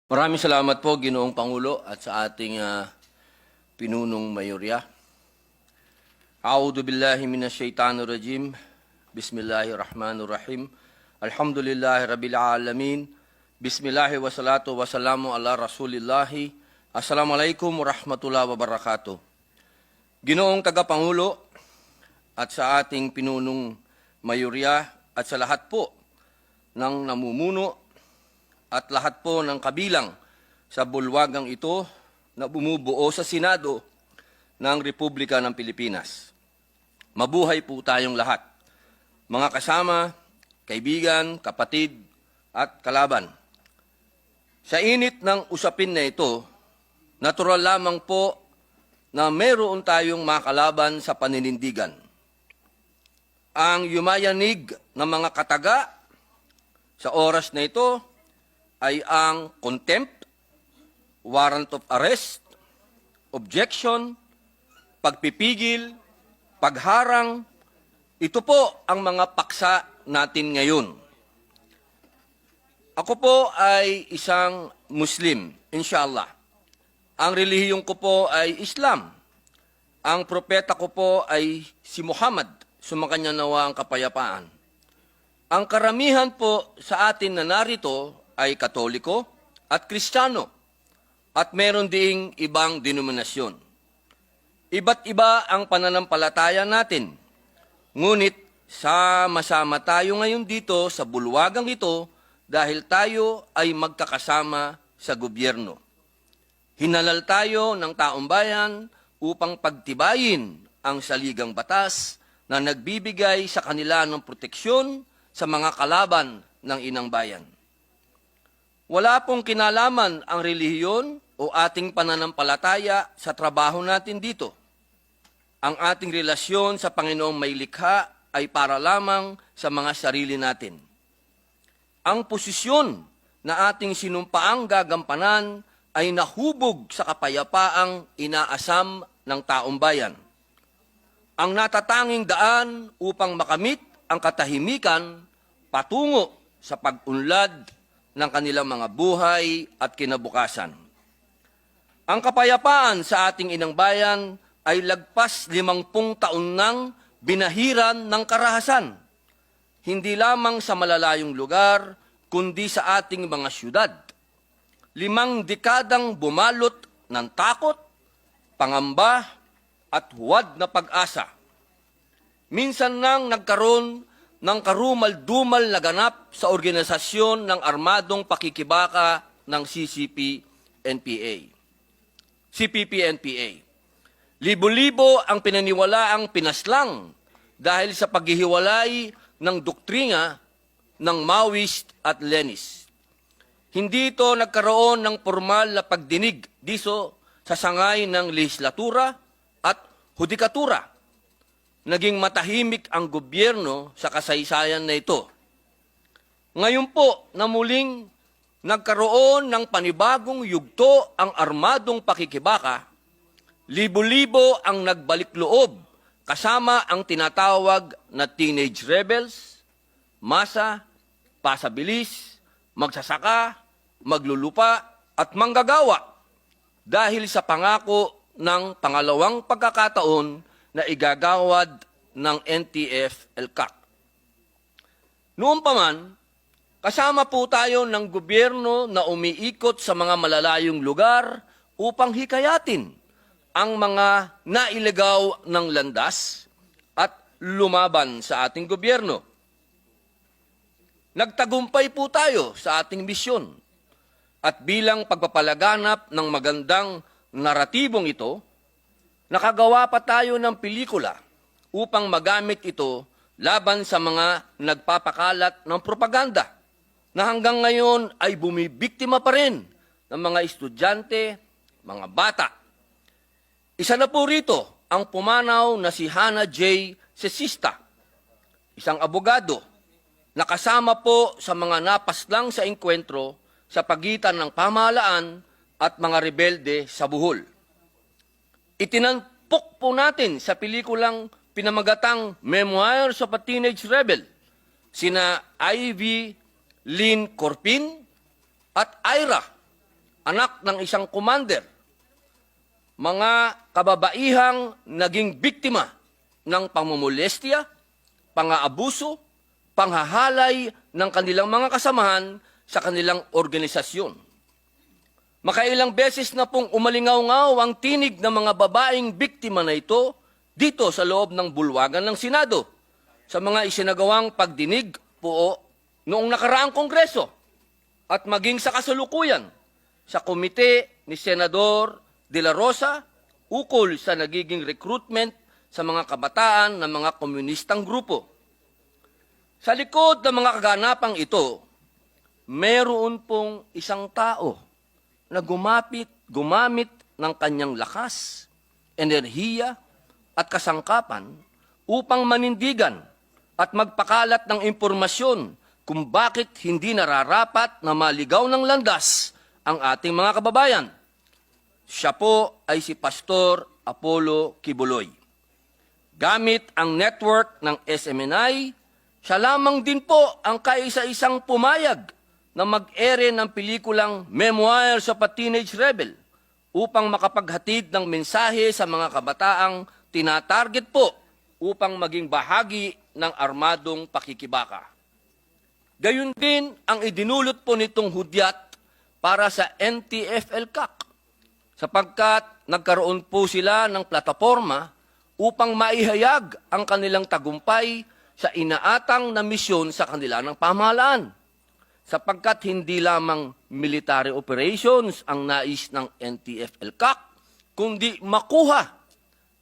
Maraming salamat po, Ginoong Pangulo, at sa ating pinunong mayorya. A'udhu billahi minasyaitanir rajim. Bismillahirrahmanirrahim. Alhamdulillahi rabbil alamin. Bismillahi wassalatu wassalamu ala rasulillahi. Assalamualaikum warahmatullahi wabarakatuh. Ginoong Tagapangulo at sa ating pinunong mayorya at sa lahat po ng namumuno at lahat po ng kabilang sa bulwagang ito na bumubuo sa Senado ng Republika ng Pilipinas. Mabuhay po tayong lahat, mga kasama, kaibigan, kapatid at kalaban. Sa init ng usapin na ito, natural lamang po na meron tayong makalaban sa paninindigan. Ang yumayanig ng mga kataga sa oras na ito ay ang contempt, warrant of arrest, objection, pagpipigil, pagharang. Ito po ang mga paksa natin ngayon. Ako po ay isang Muslim, inshallah. Ang relihiyong ko po ay Islam. Ang propeta ko po ay si Muhammad, sumakanya nawa ang kapayapaan. Ang karamihan po sa atin na narito ay Katoliko at Kristiyano at meron ding ibang denominasyon. Iba't iba ang pananampalataya natin. Ngunit sama-sama tayo ngayon dito sa bulwagang ito dahil tayo ay magkakasama sa gobyerno. Hinalal tayo ng taong bayan upang pagtibayin ang saligang batas na nagbibigay sa kanila ng proteksyon sa mga kalaban ng inang bayan. Wala pong kinalaman ang relihiyon o ating pananampalataya sa trabaho natin dito. Ang ating relasyon sa Panginoong may likha ay para lamang sa mga sarili natin. Ang posisyon na ating sinumpaang gagampanan ay nahubog sa kapayapaang inaasam ng taong bayan. Ang natatanging daan upang makamit ang katahimikan patungo sa pag-unlad ng kanilang mga buhay at kinabukasan. Ang kapayapaan sa ating inang bayan ay lagpas 50 taon nang binahiran ng karahasan, hindi lamang sa malalayong lugar, kundi sa ating mga syudad. 5 dekadang bumalot ng takot, pangamba, at huwad na pag-asa. Minsan nang nagkaroon ng karumal-dumal na ganap sa organisasyon ng armadong pakikibaka ng CPP-NPA. Libo-libo ang pinaniwalaang pinaslang dahil sa paghihiwalay ng doktrina ng Maoist at Leninist. Hindi ito nagkaroon ng formal na pagdinig diso sa sangay ng lehislatura at hudikatura. Naging matahimik ang gobyerno sa kasaysayan na ito. Ngayon po na muling nagkaroon ng panibagong yugto ang armadong pakikibaka, libo-libo ang nagbalik loob kasama ang tinatawag na teenage rebels, masa, pasabilis, magsasaka, maglulupa at manggagawa dahil sa pangako ng pangalawang pagkakataon na igagawad ng NTF-ELCAC. Noon pa man, kasama po tayo ng gobyerno na umiikot sa mga malalayong lugar upang hikayatin ang mga nailigaw ng landas at lumaban sa ating gobyerno. Nagtagumpay po tayo sa ating misyon at bilang pagpapalaganap ng magandang naratibong ito, nakagawa pa tayo ng pelikula upang magamit ito laban sa mga nagpapakalat ng propaganda na hanggang ngayon ay bumibiktima pa rin ng mga estudyante, mga bata. Isa na po rito ang pumanaw na si Hannah J. Cesista, isang abogado na kasama po sa mga napaslang sa engkwentro sa pagitan ng pamahalaan at mga rebelde sa Bohol. Itinampok po natin sa pelikulang pinamagatang Memoirs of a Teenage Rebel, sina Ivy Lynn Corpin at Ira anak ng isang commander, mga kababaihang naging biktima ng pamumulestya, pang-aabuso, panghahalay ng kanilang mga kasamahan sa kanilang organisasyon. Makailang beses na pong umalingaw-ngaw ang tinig ng mga babaeng biktima na ito dito sa loob ng bulwagan ng Senado sa mga isinagawang pagdinig po noong nakaraang Kongreso at maging sa kasalukuyan sa komite ni Senador De La Rosa ukol sa nagiging recruitment sa mga kabataan ng mga komunistang grupo. Sa likod ng mga kaganapang ito, meron pong isang tao na gumamit ng kanyang lakas, enerhiya at kasangkapan upang manindigan at magpakalat ng impormasyon kung bakit hindi nararapat na maligaw ng landas ang ating mga kababayan. Siya po ay si Pastor Apollo Kibuloy. Gamit ang network ng SMNI, siya lamang din po ang kaisa-isang pumayag na mag-ere ng pelikulang Memoirs of a Teenage Rebel upang makapaghatid ng mensahe sa mga kabataang tinatarget po upang maging bahagi ng armadong pakikibaka. Gayun din ang idinulot po nitong hudyat para sa NTF-ELCAC sapagkat nagkaroon po sila ng plataporma upang maihayag ang kanilang tagumpay sa inaatang na misyon sa kanila ng pamahalaan. Sapagkat hindi lamang military operations ang nais ng NTF-ELCAC, kundi makuha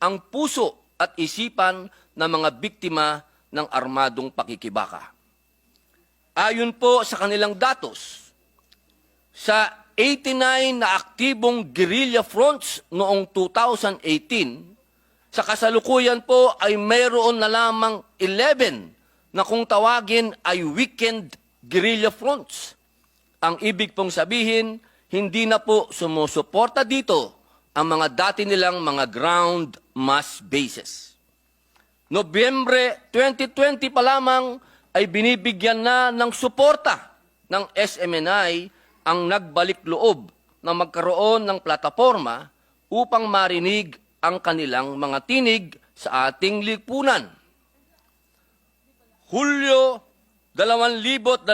ang puso at isipan ng mga biktima ng armadong pakikibaka. Ayon po sa kanilang datos, sa 89 na aktibong guerrilla fronts noong 2018, sa kasalukuyan po ay mayroon na lamang 11 na kung tawagin ay weekend guerrilla fronts. Ang ibig pong sabihin, hindi na po sumusuporta dito ang mga dati nilang mga ground mass bases. Nobyembre 2020 pa lamang ay binibigyan na ng suporta ng SMNI ang nagbalik loob na magkaroon ng plataporma upang marinig ang kanilang mga tinig sa ating lipunan. Hulyo 2021,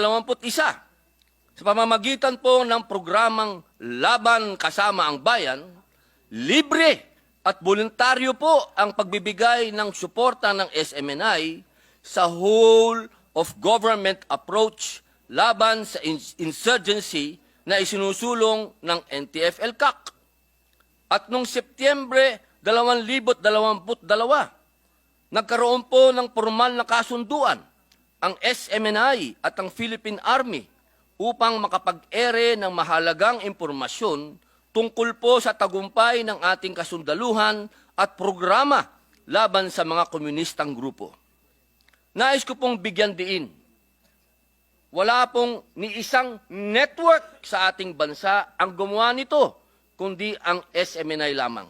sa pamamagitan po ng programang Laban Kasama ang Bayan, libre at voluntaryo po ang pagbibigay ng suporta ng SMNI sa whole of government approach laban sa insurgency na isinusulong ng NTF-ELCAC. At noong Setyembre 2022, nagkaroon po ng formal na kasunduan ang SMNI at ang Philippine Army upang makapag-ere ng mahalagang impormasyon tungkol po sa tagumpay ng ating kasundaluhan at programa laban sa mga komunistang grupo. Nais ko pong bigyan diin, wala pong ni isang network sa ating bansa ang gumawa nito, kundi ang SMNI lamang.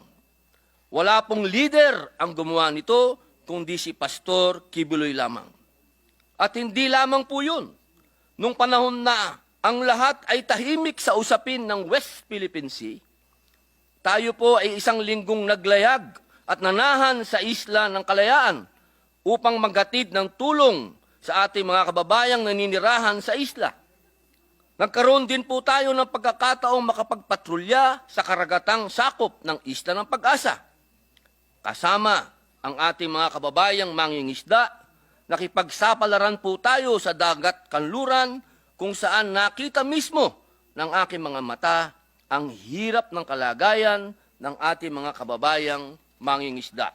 Wala pong leader ang gumawa nito, kundi si Pastor Kibuloy lamang. At hindi lamang po yun. Nung panahon na ang lahat ay tahimik sa usapin ng West Philippine Sea, tayo po ay isang linggong naglayag at nanahan sa isla ng Kalayaan upang maghatid ng tulong sa ating mga kababayang naninirahan sa isla. Nagkaroon din po tayo ng pagkakataong makapagpatrolya sa karagatang sakop ng Isla ng Pag-asa. Kasama ang ating mga kababayang mangingisda, nakipagsapalaran po tayo sa dagat kanluran kung saan nakita mismo ng aking mga mata ang hirap ng kalagayan ng ating mga kababayang mangingisda.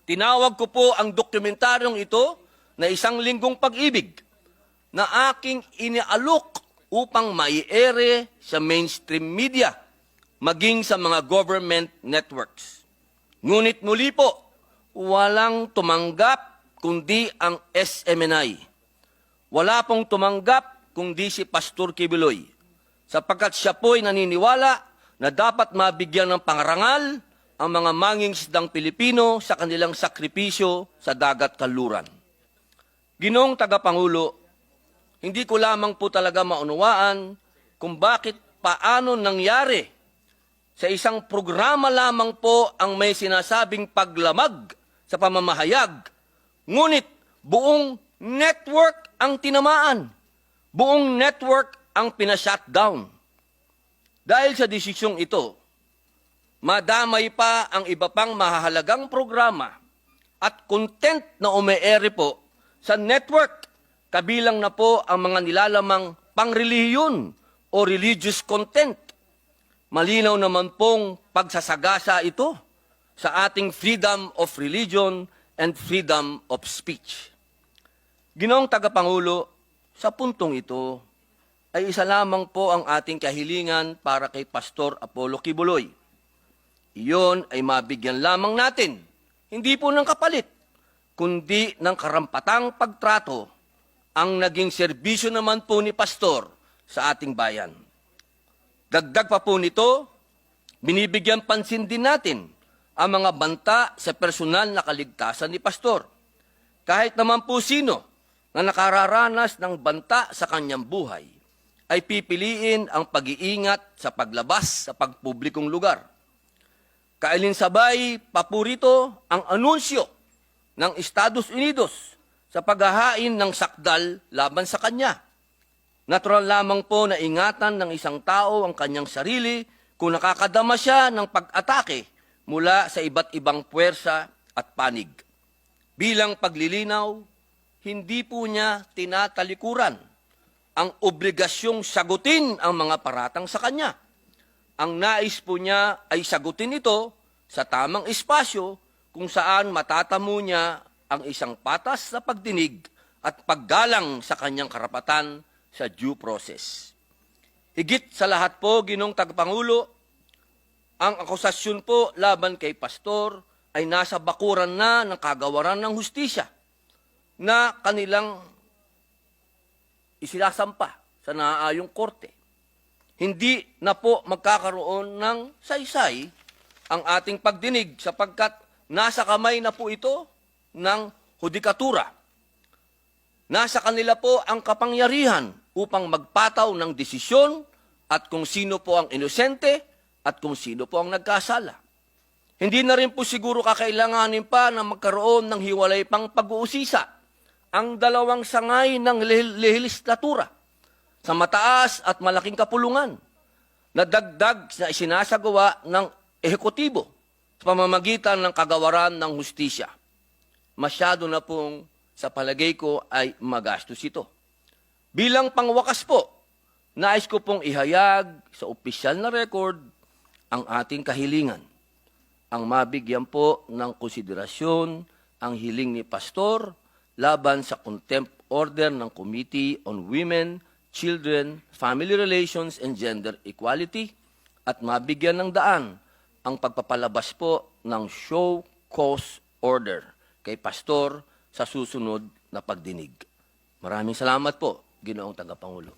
Tinawag ko po ang dokumentaryong ito na Isang Linggong Pag-ibig na aking inialok upang maiere sa mainstream media maging sa mga government networks. Ngunit muli po, walang tumanggap kundi ang SMNI. Wala pong tumanggap kundi si Pastor Kibuloy, sapagkat siya po'y naniniwala na dapat mabigyan ng pangarangal ang mga mangingisdang Pilipino sa kanilang sakripisyo sa dagat kanluran. Ginoong Tagapangulo, hindi ko lamang po talaga maunawaan kung bakit paano nangyari sa isang programa lamang po ang may sinasabing paglamag sa pamamahayag, ngunit buong network ang tinamaan, buong network ang pinashutdown. Dahil sa desisyong ito, madamay pa ang iba pang mahahalagang programa at content na umeere po sa network, kabilang na po ang mga nilalamang pangrelihiyon o religious content. Malinaw naman pong pagsasagasa ito sa ating freedom of religion and freedom of speech. Ginoong Tagapangulo, sa puntong ito ay isa lamang po ang ating kahilingan para kay Pastor Apollo Kibuloy. Iyon ay mabigyan lamang natin, hindi po ng kapalit, kundi ng karampatang pagtrato ang naging serbisyo naman po ni Pastor sa ating bayan. Dagdag pa po nito, binibigyan pansin din natin ang mga banta sa personal na kaligtasan ni Pastor. Kahit naman po sino na nakararanas ng banta sa kanyang buhay, ay pipiliin ang pag-iingat sa paglabas sa pagpublikong lugar. Kailinsabay, paborito ang anunsyo ng Estados Unidos sa paghahain ng sakdal laban sa kanya. Natural lamang po na ingatan ng isang tao ang kanyang sarili kung nakakadama siya ng pag-atake mula sa iba't ibang puwersa at panig. Bilang paglilinaw, hindi po niya tinatalikuran ang obligasyong sagutin ang mga paratang sa kanya. Ang nais po niya ay sagutin ito sa tamang espasyo kung saan matatamo niya ang isang patas na pagdinig at paggalang sa kanyang karapatan sa due process. Higit sa lahat po, Ginoong Tagapangulo, ang akusasyon po laban kay Pastor ay nasa bakuran na ng kagawaran ng hustisya na kanilang isilasampa sa naaayong korte. Hindi na po magkakaroon ng saysay ang ating pagdinig sapagkat nasa kamay na po ito ng hudikatura. Nasa kanila po ang kapangyarihan upang magpataw ng desisyon at kung sino po ang inosente at kung sino po ang nagkasala. Hindi na rin po siguro kakailanganin pa na magkaroon ng hiwalay pang pag-uusisa ang dalawang sangay ng lehislatura sa mataas at malaking kapulungan na dagdag na isinasagawa ng ehekutibo sa pamamagitan ng kagawaran ng hustisya. Masyado na pong sa palagay ko ay magastos ito. Bilang pangwakas po, nais ko pong ihayag sa opisyal na record ang ating kahilingan. Ang mabigyan po ng konsiderasyon ang hiling ni Pastor laban sa contempt order ng Committee on Women, Children, Family Relations, and Gender Equality at mabigyan ng daan ang pagpapalabas po ng show cause order kay Pastor sa susunod na pagdinig. Maraming salamat po, Ginoong Tagapangulo.